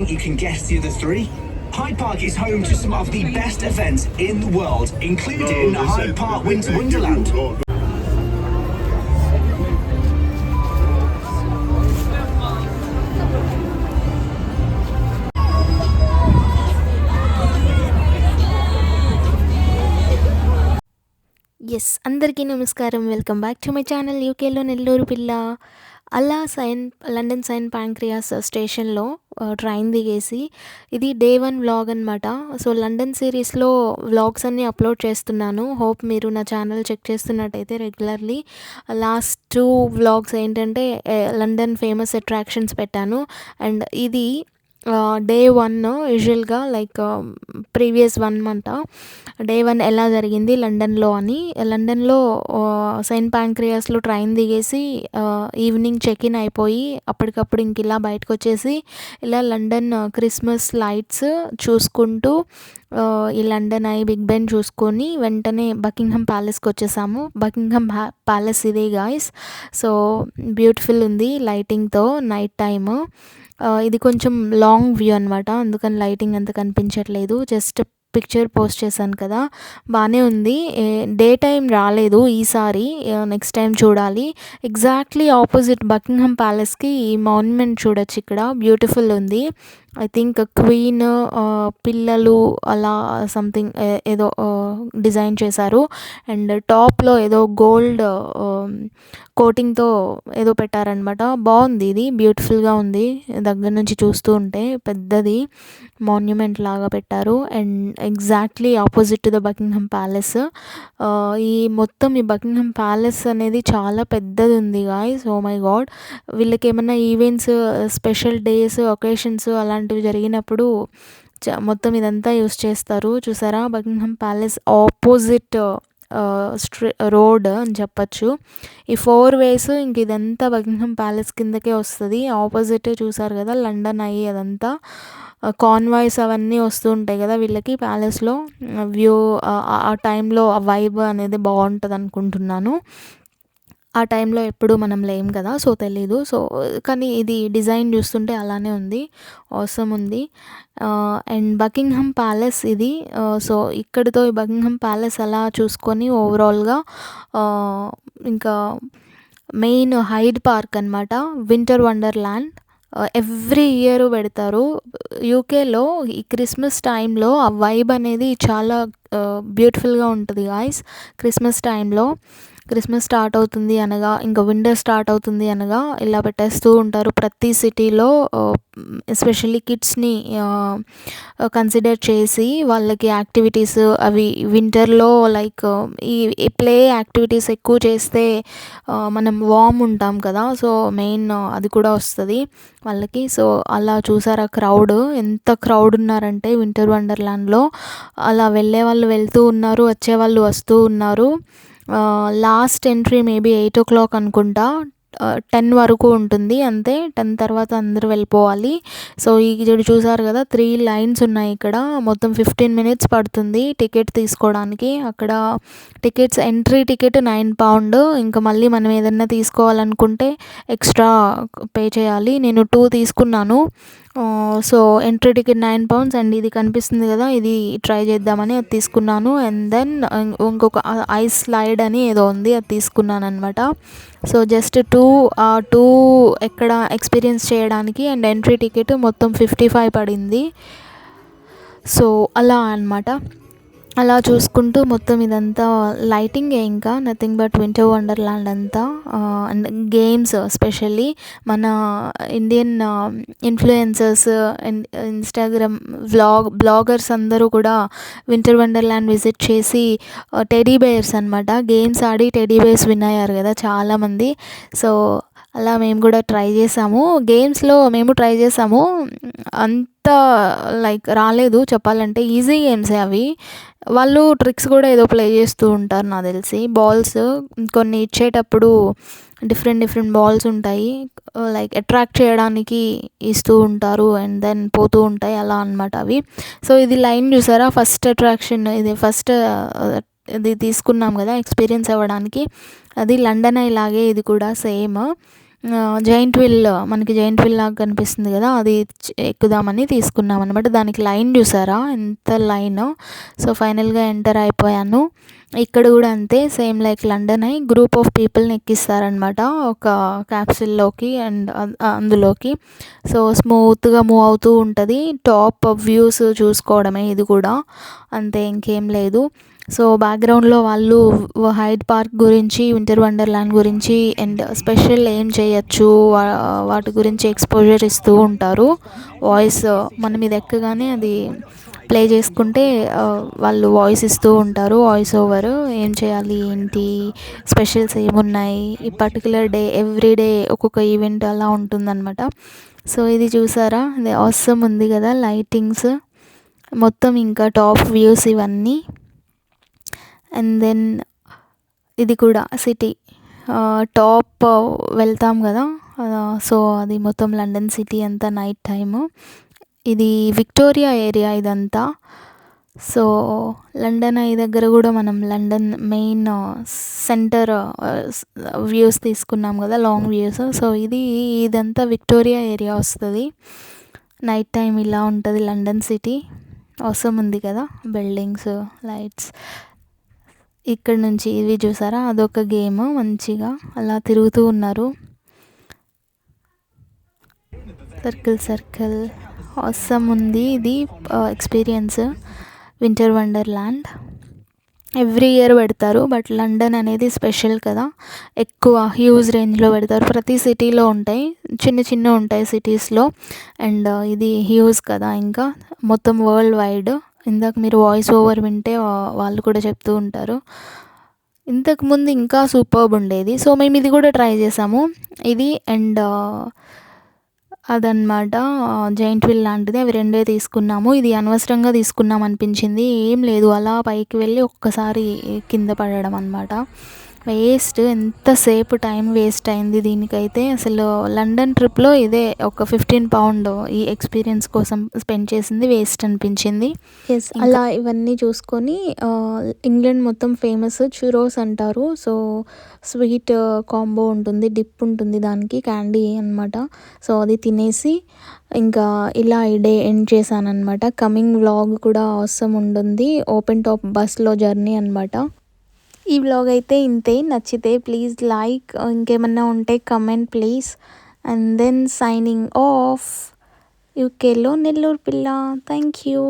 You can guess the other three. Hyde Park is home to some of the best events in the world, including the Hyde Park Winter Wonderland. Yes, అందరికీ నమస్కారం. Welcome back to my channel యూకేలో నెల్లూరు పిల్ల. అలా London Saint Pancras స్టేషన్లో train దిగేసి, ఇది day 1 vlog అనమాట. So London సిరీస్లో వ్లాగ్స్ అన్నీ అప్లోడ్ చేస్తున్నాను. హోప్ మీరు నా ఛానల్ చెక్ చేస్తున్నట్టయితే రెగ్యులర్లీ. లాస్ట్ 2 వ్లాగ్స్ ఏంటంటే లండన్ ఫేమస్ అట్రాక్షన్స్ పెట్టాను. అండ్ ఇది డే 1 యూజువల్గా లైక్ ప్రీవియస్ 1 మంత్ డే 1 ఎలా జరిగింది లండన్లో అని. లండన్లో సెయింట్ ప్యాంక్రియాస్లో ట్రైన్ దిగేసి ఈవినింగ్ చెక్ ఇన్ అయిపోయి అప్పటికప్పుడు ఇంక ఇలా బయటకు వచ్చేసి ఇలా లండన్ క్రిస్మస్ లైట్స్ చూసుకుంటూ ఈ లండన్ ఐ బిగ్ బెన్ చూసుకొని వెంటనే బకింగ్హామ్ ప్యాలెస్కి వచ్చేసాము. బకింగ్హామ్ ప్యాలెస్ ఇదే గాయస్. సో బ్యూటిఫుల్ ఉంది లైటింగ్తో నైట్ టైమ్. ఇది కొంచెం లాంగ్ వ్యూ అనమాట, అందుకని లైటింగ్ అంత కనిపించట్లేదు. జస్ట్ పిక్చర్ పోస్ట్ చేశాను కదా, బాగానే ఉంది. డే టైం రాలేదు ఈసారి, నెక్స్ట్ టైం చూడాలి. ఎగ్జాక్ట్లీ ఆపోజిట్ బకింగ్హామ్ ప్యాలెస్కి ఈ మాన్యుమెంట్ చూడొచ్చు, ఇక్కడ బ్యూటిఫుల్ ఉంది. ఐ థింక్ క్వీన్ పిల్లలు అలా సంథింగ్ ఏదో డిజైన్ చేశారు. అండ్ టాప్లో ఏదో గోల్డ్ కోటింగ్తో ఏదో పెట్టారనమాట. బాగుంది, ఇది బ్యూటిఫుల్గా ఉంది. దగ్గర నుంచి చూస్తూ ఉంటే పెద్దది మాన్యుమెంట్ లాగా పెట్టారు. And exactly opposite to the Buckingham palace. ఈ బకింగ్హామ్ ప్యాలెస్ అనేది చాలా పెద్దది ఉంది గాయ్స్. ఓ మై గాడ్, వీళ్ళకి ఏమన్నా ఈవెంట్స్, స్పెషల్ డేస్, ఒకేషన్స్ అలాంటివి జరిగినప్పుడు మొత్తం ఇదంతా యూస్ చేస్తారు. చూసారా, బకింగ్హామ్ ప్యాలెస్ ఆపోజిట్ రోడ్ అని చెప్పచ్చు. ఈ 4 ways ఇంక ఇదంతా బకింగ్హామ్ ప్యాలెస్ కిందకే వస్తుంది. ఆపోజిట్ చూసారు కదా లండన్ అయ్యి అదంతా కాన్వాయ్స్ అవన్నీ వస్తూ ఉంటాయి కదా వీళ్ళకి ప్యాలెస్లో. వ్యూ ఆ టైంలో ఆ వైబ్ అనేది బాగుంటుంది అనుకుంటున్నాను. ఆ టైంలో ఎప్పుడు మనం లేం కదా, సో తెలీదు. సో కానీ ఇది డిజైన్ చూస్తుంటే అలానే ఉంది, అవసరం ఉంది. అండ్ బకింగ్హామ్ ప్యాలెస్ ఇది. సో ఇక్కడితో ఈ బకింగ్హామ్ ప్యాలెస్ అలా చూసుకొని ఓవరాల్గా ఇంకా మెయిన్ హైడ్ పార్క్ అనమాట, వింటర్ వండర్ల్యాండ్. ఎవ్రీ ఇయర్ పెడతారు యూకేలో. ఈ క్రిస్మస్ టైంలో ఆ వైబ్ అనేది చాలా బ్యూటిఫుల్గా ఉంటుంది గాయస్. క్రిస్మస్ టైంలో క్రిస్మస్ స్టార్ట్ అవుతుంది అనగా, ఇంకా వింటర్ స్టార్ట్ అవుతుంది అనగా ఇలా పెట్టేస్తూ ఉంటారు ప్రతి సిటీలో. ఎస్పెషల్లీ కిడ్స్ని కన్సిడర్ చేసి వాళ్ళకి యాక్టివిటీస్ అవి వింటర్లో లైక్ ఈ ప్లే యాక్టివిటీస్ ఎక్కువ చేస్తే మనం వార్మ్ ఉంటాం కదా, సో మెయిన్ అది కూడా వస్తుంది వాళ్ళకి. సో అలా చూసారా క్రౌడ్, ఎంత క్రౌడ్ ఉన్నారంటే వింటర్ వండర్ల్యాండ్లో. అలా వెళ్ళే వాళ్ళు వెళ్తూ ఉన్నారు, వచ్చేవాళ్ళు వస్తూ ఉన్నారు. లాస్ట్ ఎంట్రీ మేబీ 8 o'clock అనుకుంటా, 10 వరకు ఉంటుంది అంతే. 10 తర్వాత అందరూ వెళ్ళిపోవాలి. సో ఇక్కడ చూసారు కదా 3 lines ఉన్నాయి ఇక్కడ. మొత్తం 15 minutes పడుతుంది టికెట్ తీసుకోవడానికి. అక్కడ టికెట్స్, ఎంట్రీ టికెట్ £9. ఇంకా మళ్ళీ మనం ఏదన్నా తీసుకోవాలనుకుంటే ఎక్స్ట్రా పే చేయాలి. నేను 2 తీసుకున్నాను. So entry ticket £9. అండ్ ఇది కనిపిస్తుంది కదా, ఇది ట్రై చేద్దామని అది తీసుకున్నాను. అండ్ దెన్ ఇంకొక ఐస్ స్లైడ్ అని ఏదో ఉంది, అది తీసుకున్నాను అనమాట. సో జస్ట్ 2 ఎక్కడ ఎక్స్పీరియన్స్ చేయడానికి. అండ్ ఎంట్రీ టికెట్ మొత్తం 55 పడింది. సో అలా అనమాట. అలా చూసుకుంటూ మొత్తం ఇదంతా లైటింగే, ఇంకా నథింగ్ బట్ వింటర్ వండర్ల్యాండ్ అంతా. అండ్ గేమ్స్, ఎస్పెషల్లీ మన Indian influencers and Instagram bloggers అందరూ కూడా వింటర్ వండర్ల్యాండ్ విజిట్ చేసి టెడీ బేర్స్ అనమాట, గేమ్స్ ఆడి టెడీ బేర్స్ విన్ అయ్యారు కదా చాలామంది. సో అలా మేము కూడా ట్రై చేసాము, గేమ్స్లో మేము ట్రై చేసాము. అంత లైక్ రాలేదు చెప్పాలంటే, ఈజీ గేమ్సే అవి. వాళ్ళు ట్రిక్స్ కూడా ఏదో ప్లే చేస్తూ ఉంటారు నాకు తెలిసి. బాల్స్ కొన్ని ఇచ్చేటప్పుడు డిఫరెంట్ బాల్స్ ఉంటాయి, లైక్ అట్రాక్ట్ చేయడానికి ఇస్తూ ఉంటారు అండ్ దెన్ పోతూ ఉంటాయి అలా అనమాట అవి. సో ఇది లైన్ చూసారా, ఫస్ట్ అట్రాక్షన్ ఇది, ఫస్ట్ ఇది తీసుకున్నాం కదా ఎక్స్పీరియన్స్ అవ్వడానికి. అది లండన్ అయ్యేలాగే ఇది కూడా సేమ్. జైంట్ వీల్, మనకి జైంట్ వీల్ లాగా కనిపిస్తుంది కదా, అది ఎక్కుదామని తీసుకున్నాం అనమాట. దానికి లైన్ చూసారా ఎంత లైన్. సో ఫైనల్గా ఎంటర్ అయిపోయాను. ఇక్కడ కూడా అంతే, సేమ్ లైక్ లండన్ అయి గ్రూప్ ఆఫ్ పీపుల్ని ఎక్కిస్తారనమాట ఒక క్యాప్సిల్లోకి అండ్ అందులోకి. సో స్మూత్గా మూవ్ అవుతూ ఉంటుంది. టాప్ వ్యూస్ చూసుకోవడమే ఇది కూడా, అంతే ఇంకేం లేదు. సో బ్యాక్గ్రౌండ్లో వాళ్ళు హైడ్ పార్క్ గురించి, వింటర్ వండర్లాండ్ గురించి అండ్ స్పెషల్ ఏం చేయొచ్చు వాటి గురించి ఎక్స్పోజర్ ఇస్తూ ఉంటారు. వాయిస్ మనం ఇది ఎక్కగానే అది ప్లే చేసుకుంటే వాళ్ళు వాయిస్ ఇస్తూ ఉంటారు, వాయిస్ ఓవర్ ఏం చేయాలి ఏంటి, స్పెషల్స్ ఏమున్నాయి ఈ పర్టికులర్ డే, ఎవ్రీ డే ఒక్కొక్క ఈవెంట్ అలా ఉంటుందన్నమాట. సో ఇది చూసారా, ఇది ఆసమ్ ఉంది కదా లైటింగ్స్ మొత్తం, ఇంకా టాప్ వ్యూస్ ఇవన్నీ. అండ్ దెన్ ఇది కూడా సిటీ టాప్ వెళ్తాం కదా, సో అది మొత్తం లండన్ సిటీ అంతా నైట్ టైము. ఇది విక్టోరియా ఏరియా ఇదంతా. సో లండన్ అయ్యే దగ్గర కూడా మనం లండన్ మెయిన్ సెంటర్ వ్యూస్ తీసుకున్నాం కదా, లాంగ్ వ్యూస్. సో ఇదంతా విక్టోరియా ఏరియా వస్తుంది. నైట్ టైం ఇలా ఉంటుంది లండన్ సిటీ. అవసరం ఉంది కదా, బిల్డింగ్స్, లైట్స్. ఇక్కడ నుంచి ఇవి చూసారా, అదొక గేమ్, మంచిగా అలా తిరుగుతూ ఉన్నారు. సర్కిల్ అవసరం ఉంది. ఇది experience winter wonderland. Every year పెడతారు, బట్ లండన్ అనేది స్పెషల్ కదా, ఎక్కువ హ్యూజ్ రేంజ్లో పెడతారు. ప్రతి సిటీలో ఉంటాయి, చిన్న ఉంటాయి సిటీస్లో, అండ్ ఇది హ్యూజ్ కదా, ఇంకా మొత్తం వరల్డ్ వైడ్. ఇందాక మీరు వాయిస్ ఓవర్ వింటే వాళ్ళు కూడా చెప్తూ ఉంటారు. ఇంతకుముందు ఇంకా సూపర్బ్ ఉండేది. సో మేము ఇది కూడా ట్రై చేసాము, ఇది అండ్ అదనమాట జైంట్ వీల్ లాంటిది. అవి రెండే తీసుకున్నాము. ఇది అనవసరంగా తీసుకున్నాం అనిపించింది, ఏం లేదు, అలా పైకి వెళ్ళి ఒక్కసారి కింద పడడం అనమాట. వేస్ట్, ఎంతసేపు టైం వేస్ట్ అయింది దీనికైతే. అసలు లండన్ ట్రిప్లో ఇదే ఒక £15 ఈ ఎక్స్పీరియన్స్ కోసం స్పెండ్ చేసింది వేస్ట్ అనిపించింది. ఎస్, అలా ఇవన్నీ చూసుకొని ఇంగ్లాండ్ మొత్తం ఫేమస్ చురోస్ అంటారు. సో స్వీట్ కాంబో ఉంటుంది, డిప్ ఉంటుంది దానికి, క్యాండీ అనమాట. సో అది తినేసి ఇంకా ఇలా ఈ డే ఎండ్ చేశాను అనమాట. కమింగ్ వ్లాగ్ కూడా అవసరం ఉంటుంది, ఓపెన్ టాప్ బస్లో జర్నీ అనమాట. ఈ వ్లాగ్ అయితే ఇంతే. నచ్చితే ప్లీజ్ లైక్, ఇంకేమన్నా ఉంటే comment please. And then signing off. యూకేలో నెల్లూరు పిల్ల. Thank you.